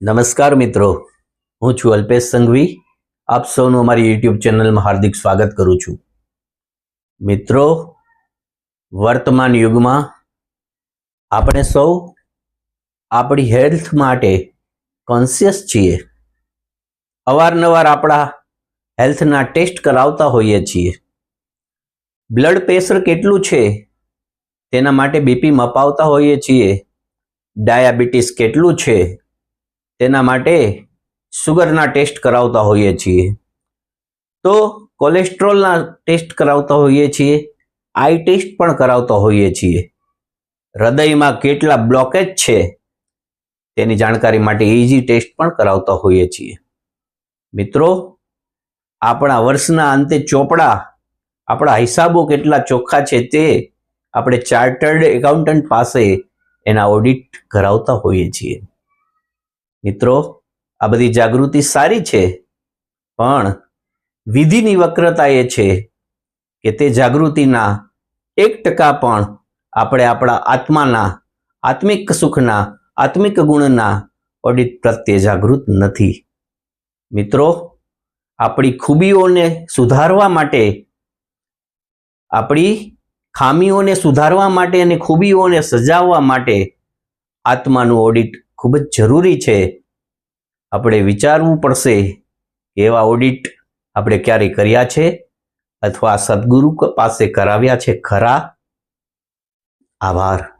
નમસ્કાર મિત્રો, હું છું અલ્પેશ સંઘવી. આપ સૌનું અમારી યુટ્યુબ ચેનલમાં હાર્દિક સ્વાગત કરું છું. મિત્રો, વર્તમાન યુગમાં આપણે સૌ આપણી હેલ્થ માટે કોન્શિયસ છીએ. અવારનવાર આપણા હેલ્થના ટેસ્ટ કરાવતા હોઈએ છીએ. બ્લડ પ્રેશર કેટલું છે તેના માટે બીપી મપાવતા હોઈએ છીએ. ડાયાબિટીસ કેટલું છે તેના માટે સુગરના ટેસ્ટ કરાવતા હોઈએ છીએ. તો કોલેસ્ટ્રોલના ટેસ્ટ કરાવતા હોઈએ છીએ. આઈ ટેસ્ટ પણ કરાવતા હોઈએ છીએ. હૃદયમાં કેટલા બ્લોકેજ છે તેની જાણકારી માટે ઇજી ટેસ્ટ પણ કરાવતા હોઈએ છીએ. મિત્રો, આપણા વર્ષના અંતે ચોપડા આપણા હિસાબો કેટલા ચોખ્ખા છે તે આપણે ચાર્ટર્ડ એકાઉન્ટન્ટ પાસે એના ઓડિટ કરાવતા હોઈએ છીએ. મિત્રો, આ બધી જાગૃતિ સારી છે, પણ વિધિની વક્રતા એ છે કે તે જાગૃતિના 1% પણ આપણે આપણા આત્માના આત્મિક સુખના આત્મિક ગુણના ઓડિટ પ્રત્યે જાગૃત નથી. મિત્રો, આપણી ખૂબીઓને સુધારવા માટે, આપણી ખામીઓને સુધારવા માટે અને ખૂબીઓને સજાવવા માટે આત્માનું ઓડિટ ખૂબ જ જરૂરી છે. આપણે વિચારવું પડશે કે એવા ઓડિટ આપણે ક્યારે કર્યા છે અથવા સદગુરુ પાસે કરાવ્યા છે ખરા? આભાર.